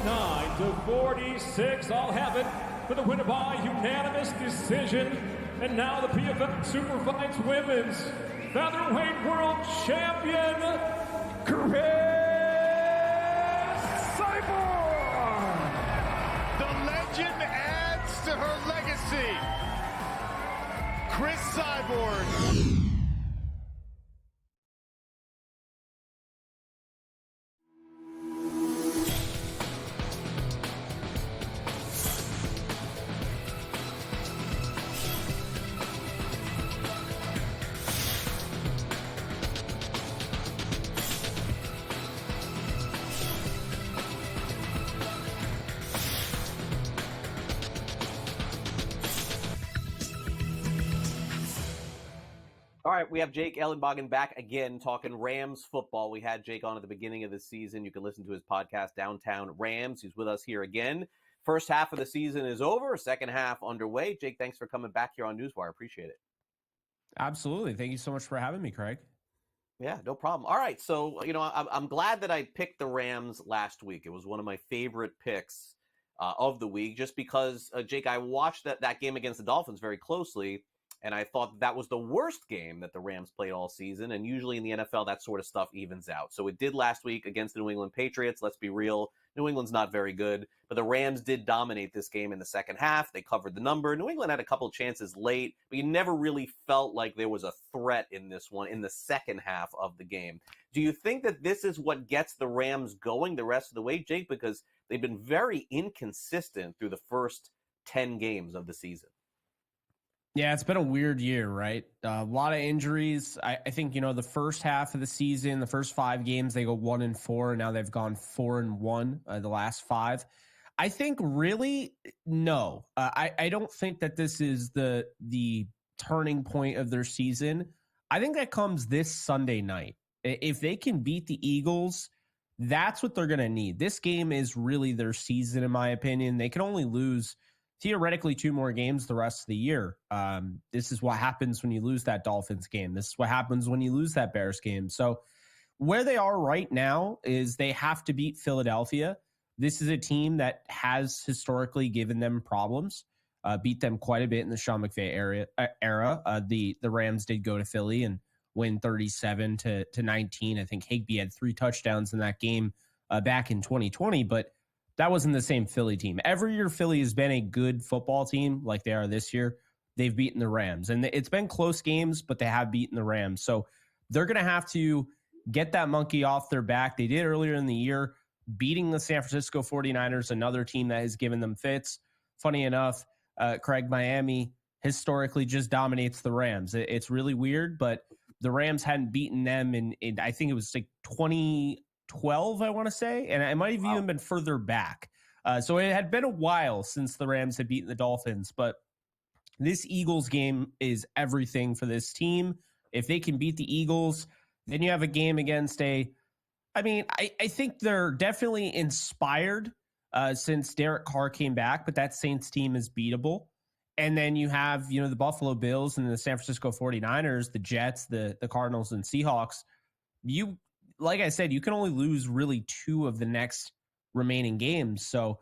9-46, I'll have it for the winner by unanimous decision. And now the PFL Superfights Women's Featherweight World Champion, Chris Cyborg! The legend adds to her legacy. Chris Cyborg. All right, we have Jake Ellenbogen back again talking Rams football. We had Jake on at the beginning of the season. You can listen to his podcast, Downtown Rams. He's with us here again. First half of the season is over, second half underway. Jake, thanks for coming back here on NewsWire. Appreciate it. Absolutely. Thank you so much for having me, Craig. Yeah, no problem. All right, so, I'm glad that I picked the Rams last week. It was one of my favorite picks of the week just because, Jake, I watched that game against the Dolphins very closely. And I thought that was the worst game that the Rams played all season. And usually in the NFL, that sort of stuff evens out. So it did last week against the New England Patriots. Let's be real. New England's not very good, but the Rams did dominate this game in the second half. They covered the number. New England had a couple of chances late, but you never really felt like there was a threat in this one in the second half of the game. Do you think that this is what gets the Rams going the rest of the way, Jake? Because they've been very inconsistent through the first 10 games of the season. Yeah, it's been a weird year, right? A lot of injuries. I think, the first half of the season, the first 5 games, they go 1-4, and now they've gone 4-1 the last 5. I think really, no. I don't think that this is the turning point of their season. I think that comes this Sunday night. If they can beat the Eagles, that's what they're going to need. This game is really their season, in my opinion. They can only lose theoretically 2 more games the rest of the year. This is what happens when you lose that Dolphins game. This is what happens when you lose that Bears game. So where they are right now is they have to beat Philadelphia. This is a team that has historically given them problems, beat them quite a bit in the Sean McVay era. The Rams did go to Philly and win 37-19. I think Higbee had 3 touchdowns in that game back in 2020, but that wasn't the same Philly team. Every year Philly has been a good football team like they are this year. They've beaten the Rams. And it's been close games, but they have beaten the Rams. So they're going to have to get that monkey off their back. They did earlier in the year, beating the San Francisco 49ers, another team that has given them fits. Funny enough, Craig, Miami historically just dominates the Rams. It's really weird, but the Rams hadn't beaten them in I think it was like 2012, I want to say, and it might have even been further back. So it had been a while since the Rams had beaten the Dolphins, but this Eagles game is everything for this team. If they can beat the Eagles, then you have a game against I think they're definitely inspired since Derek Carr came back, but that Saints team is beatable. And then you have, the Buffalo Bills and the San Francisco 49ers, the Jets, the Cardinals and Seahawks. Like I said, you can only lose really 2 of the next remaining games. So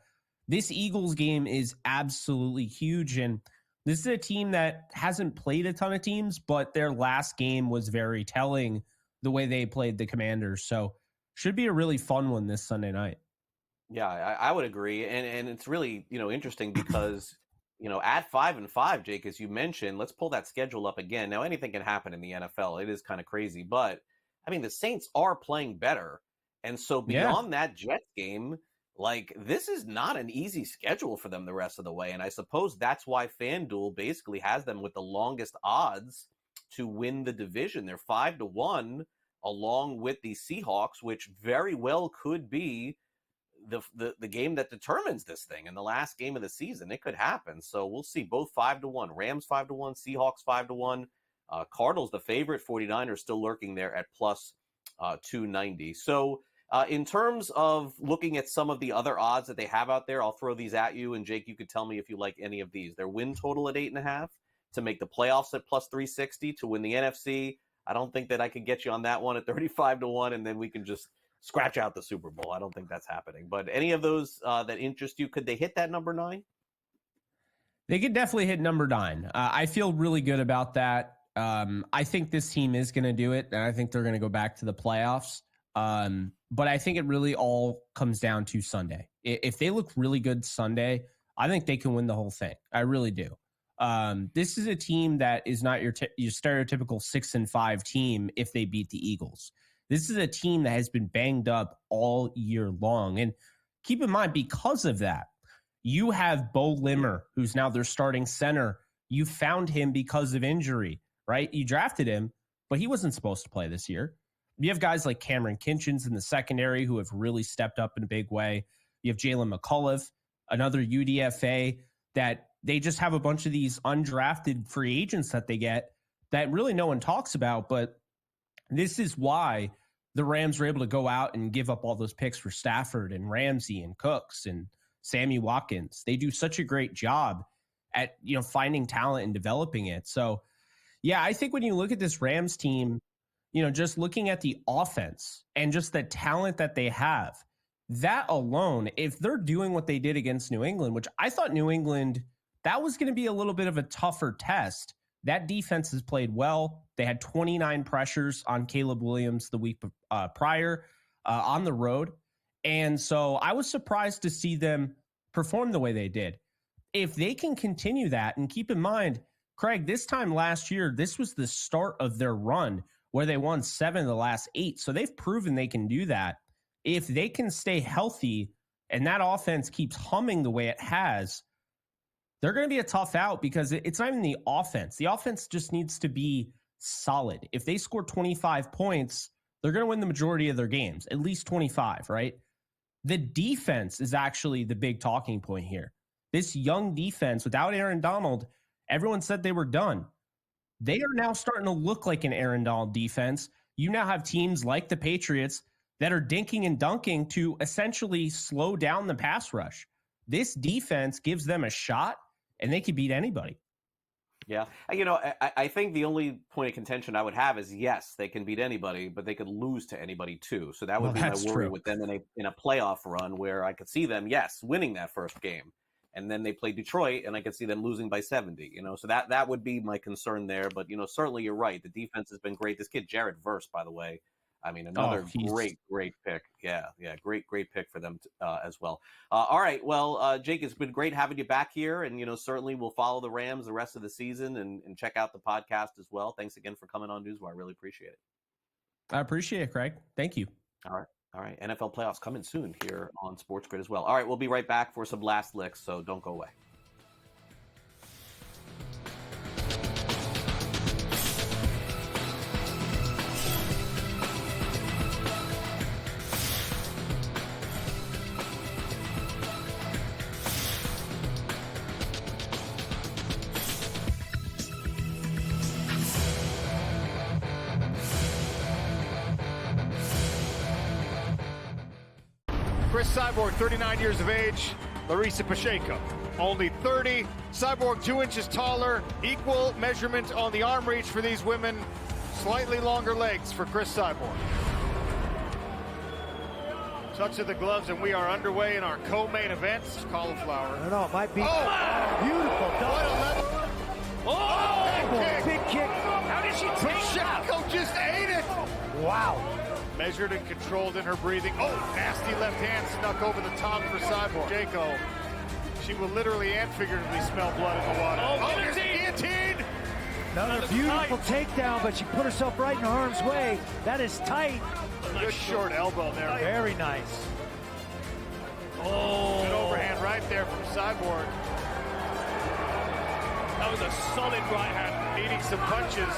this Eagles game is absolutely huge. And this is a team that hasn't played a ton of teams, but their last game was very telling the way they played the Commanders. So should be a really fun one this Sunday night. Yeah, I would agree. And it's really, interesting because, at 5-5, Jake, as you mentioned, let's pull that schedule up again. Now, anything can happen in the NFL. It is kind of crazy, but the Saints are playing better. And so beyond that Jets game, this is not an easy schedule for them the rest of the way. And I suppose that's why FanDuel basically has them with the longest odds to win the division. They're 5-1 along with the Seahawks, which very well could be the game that determines this thing in the last game of the season. It could happen. So we'll see. Both 5-1, Rams 5-1, Seahawks 5-1. Cardinals, the favorite, 49ers still lurking there at plus 290. So in terms of looking at some of the other odds that they have out there, I'll throw these at you. And Jake, you could tell me if you like any of these. Their win total at 8.5 to make the playoffs at plus 360 to win the NFC. I don't think that I could get you on that one at 35-1, and then we can just scratch out the Super Bowl. I don't think that's happening. But any of those that interest you, could they hit that number 9? They could definitely hit number 9. I feel really good about that. I think this team is going to do it, and I think they're going to go back to the playoffs. But I think it really all comes down to Sunday. If they look really good Sunday, I think they can win the whole thing. I really do. This is a team that is not your stereotypical 6-5 team if they beat the Eagles. This is a team that has been banged up all year long. And keep in mind, because of that, you have Bo Limmer, who's now their starting center. You found him because of injury, right? You drafted him, but he wasn't supposed to play this year. You have guys like Cameron Kinchins in the secondary who have really stepped up in a big way. You have Jalen McCullough, another UDFA, that they just have a bunch of these undrafted free agents that they get that really no one talks about. But this is why the Rams were able to go out and give up all those picks for Stafford and Ramsey and Cooks and Sammy Watkins. They do such a great job at, finding talent and developing it. So, yeah, I think when you look at this Rams team, just looking at the offense and just the talent that they have, that alone, if they're doing what they did against New England, which I thought New England, that was going to be a little bit of a tougher test That defense has played well. They had 29 pressures on Caleb Williams the week prior on the road. And so I was surprised to see them perform the way they did. If they can continue that, and keep in mind, Craig, this time last year, this was the start of their run where they won 7 of the last 8. So they've proven they can do that. If they can stay healthy and that offense keeps humming the way it has, they're going to be a tough out because it's not even the offense. The offense just needs to be solid. If they score 25 points, they're going to win the majority of their games, at least 25, right? The defense is actually the big talking point here. This young defense, without Aaron Donald, everyone said they were done. They are now starting to look like an Aaron Donald defense. You now have teams like the Patriots that are dinking and dunking to essentially slow down the pass rush. This defense gives them a shot, and they can beat anybody. Yeah. I think the only point of contention I would have is, yes, they can beat anybody, but they could lose to anybody too. So that would be my worry with them in a playoff run, where I could see them, yes, winning that first game. And then they play Detroit, and I could see them losing by 70. So that would be my concern there. But, certainly you're right. The defense has been great. This kid, Jared Verse, by the way, I mean, another great pick. Yeah, great pick for them as well. All right, well, Jake, it's been great having you back here, and certainly we'll follow the Rams the rest of the season and check out the podcast as well. Thanks again for coming on NewsWire. I really appreciate it. I appreciate it, Craig. Thank you. All right. NFL playoffs coming soon here on SportsGrid as well. All right, we'll be right back for some last licks, so don't go away. Chris Cyborg, 39 years of age. Larissa Pacheco, only 30. Cyborg 2 inches taller. Equal measurement on the arm reach for these women. Slightly longer legs for Chris Cyborg. Touch of the gloves, and we are underway in our co-main event. Cauliflower. I don't know, it might be beautiful. Big kick. How did she take that? Pacheco just ate it. Wow. Measured and controlled in her breathing. Oh, nasty left hand snuck over the top for Cyborg. Pacheco, she will literally and figuratively smell blood in the water. Oh, there's a guillotine! Another beautiful takedown, but she put herself right in harm's way. That is tight. Good short elbow there. Very nice. Oh. Good overhand right there from Cyborg. That was a solid right hand. Needing some punches.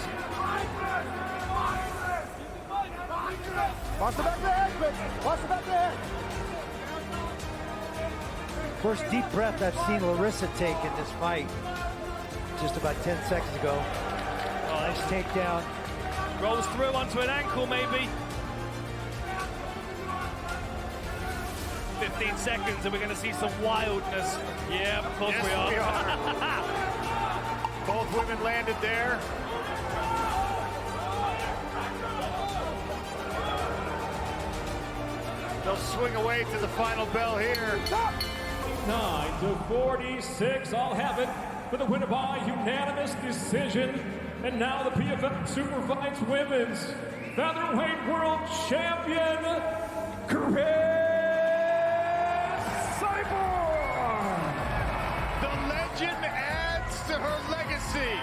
Watch the back of the head, quick. Watch the back of the head. First deep breath I've seen Larissa take in this fight. Just about 10 seconds ago. Oh, nice takedown. Rolls through onto an ankle, maybe. 15 seconds, and we're going to see some wildness. Yeah, of course we are. Both women landed there. They'll swing away to the final bell here. 9-46. I'll have it for the winner by unanimous decision. And now the PFL Superfights Women's Featherweight World Champion, Chris Cyborg. The legend adds to her legacy.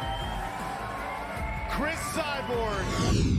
Chris Cyborg.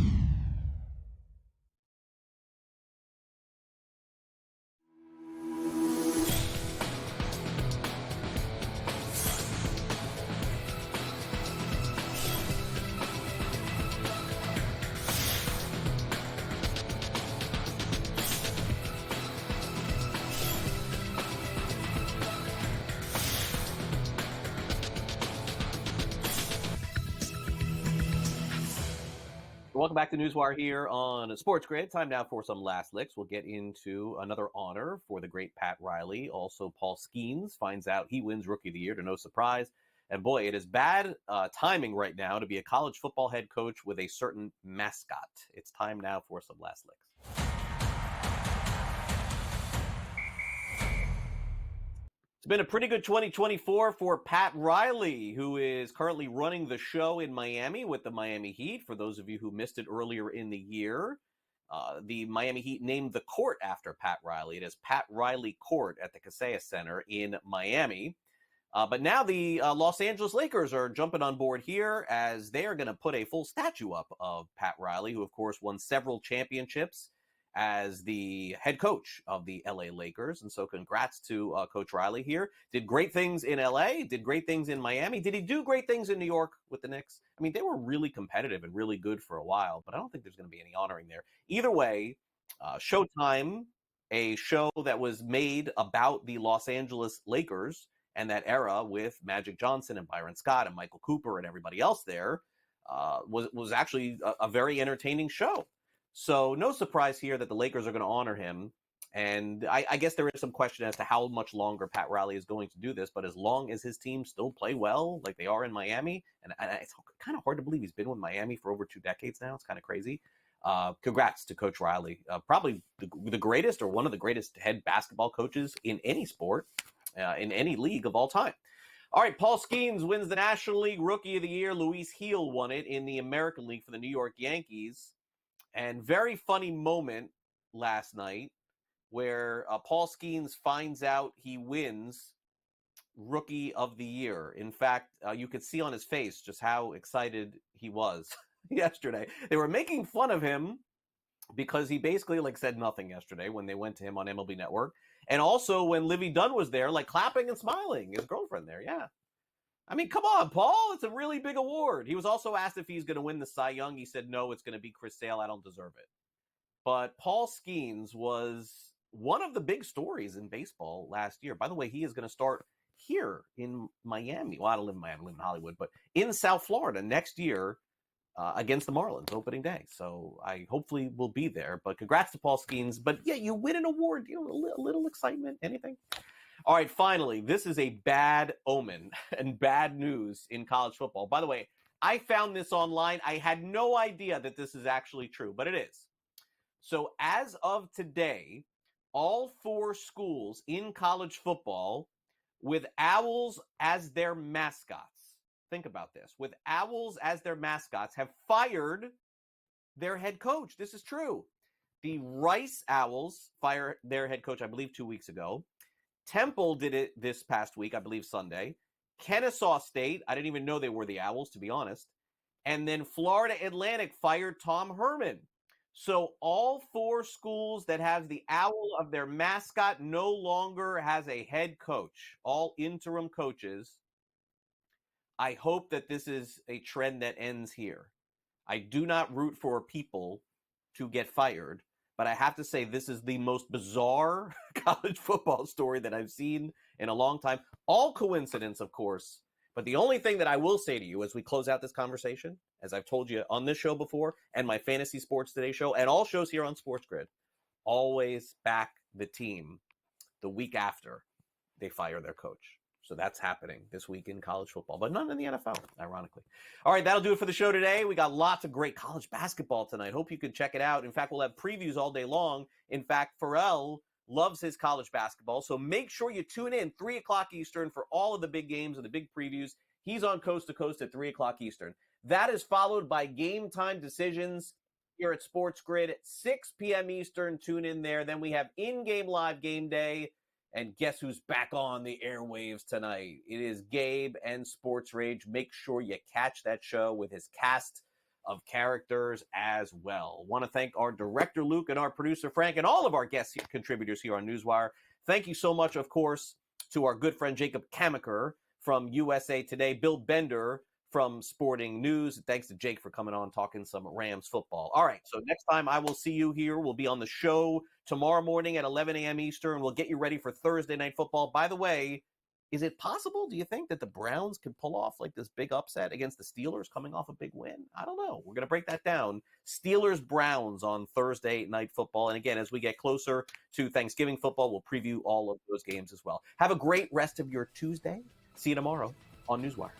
Welcome back to NewsWire here on SportsGrid. Time now for some last licks. We'll get into another honor for the great Pat Riley. Also, Paul Skeens finds out he wins Rookie of the Year to no surprise. And boy, it is bad timing right now to be a college football head coach with a certain mascot. It's time now for some last licks. been a pretty good 2024 for Pat Riley, who is currently running the show in Miami with the Miami Heat. For those of you who missed it earlier in the year, the Miami Heat named the court after Pat Riley. It is Pat Riley Court at the Kaseya Center in Miami. But now the Los Angeles Lakers are jumping on board here as they are going to put a full statue up of Pat Riley, who, of course, won several championships as the head coach of the LA Lakers. And so congrats to Coach Riley here. Did great things in LA, did great things in Miami. Did he do great things in New York with the Knicks? I mean, they were really competitive and really good for a while, but I don't think there's going to be any honoring there. Either way, Showtime, a show that was made about the Los Angeles Lakers and that era with Magic Johnson and Byron Scott and Michael Cooper and everybody else there, was actually a very entertaining show. So no surprise here that the Lakers are going to honor him. And I guess there is some question as to how much longer Pat Riley is going to do this. But as long as his team still play well, like they are in Miami, and it's kind of hard to believe he's been with Miami for over 2 decades now. It's kind of crazy. Congrats to Coach Riley. Probably the greatest or one of the greatest head basketball coaches in any sport, in any league of all time. All right, Paul Skeens wins the National League Rookie of the Year. Luis Gil won it in the American League for the New York Yankees. And very funny moment last night where Paul Skeens finds out he wins Rookie of the Year. In fact, you could see on his face just how excited he was yesterday. They were making fun of him because he basically said nothing yesterday when they went to him on MLB Network. And also when Livy Dunn was there, clapping and smiling, his girlfriend there. Yeah. I mean, come on, Paul. It's a really big award. He was also asked if he's going to win the Cy Young. He said, no, it's going to be Chris Sale. I don't deserve it. But Paul Skeens was one of the big stories in baseball last year. By the way, he is going to start here in Miami. Well, I don't live in Miami, I live in Hollywood, but in South Florida next year against the Marlins opening day. So I hopefully will be there. But congrats to Paul Skeens. But yeah, you win an award, a little excitement, anything? All right, finally, this is a bad omen and bad news in college football. By the way, I found this online. I had no idea that this is actually true, but it is. So as of today, all 4 schools in college football with owls as their mascots, think about this, with owls as their mascots have fired their head coach. This is true. The Rice Owls fired their head coach, I believe, 2 weeks ago. Temple did it this past week, I believe Sunday. Kennesaw State, I didn't even know they were the Owls, to be honest. And then Florida Atlantic fired Tom Herman. So all 4 schools that have the owl of their mascot no longer has a head coach, all interim coaches. I hope that this is a trend that ends here. I do not root for people to get fired, but I have to say this is the most bizarre college football story that I've seen in a long time. All coincidence, of course. But the only thing that I will say to you as we close out this conversation, as I've told you on this show before, and my Fantasy Sports Today show, and all shows here on SportsGrid, always back the team the week after they fire their coach. So that's happening this week in college football, but none in the NFL, ironically. All right, that'll do it for the show today. We got lots of great college basketball tonight. Hope you can check it out. In fact, we'll have previews all day long. In fact, Pharrell loves his college basketball, so make sure you tune in 3 o'clock Eastern for all of the big games and the big previews. He's on Coast to Coast at 3 o'clock Eastern. That is followed by Game Time Decisions here at SportsGrid at 6 p.m. Eastern. Tune in there. Then we have in-game live game day. And guess who's back on the airwaves tonight? It is Gabe and Sports Rage. Make sure you catch that show with his cast of characters as well. Want to thank our director, Luke, and our producer, Frank, and all of our guest contributors here on NewsWire. Thank you so much, of course, to our good friend Jacob Camenker from USA Today, Bill Bender from Sporting News. Thanks to Jake for coming on talking some Rams football. All right, so next time I will see you here. We'll be on the show tomorrow morning at 11 a.m. Eastern. We'll get you ready for Thursday Night Football. By the way, is it possible, do you think, that the Browns can pull off this big upset against the Steelers coming off a big win? I don't know. We're going to break that down. Steelers-Browns on Thursday Night Football. And again, as we get closer to Thanksgiving football, we'll preview all of those games as well. Have a great rest of your Tuesday. See you tomorrow on NewsWire.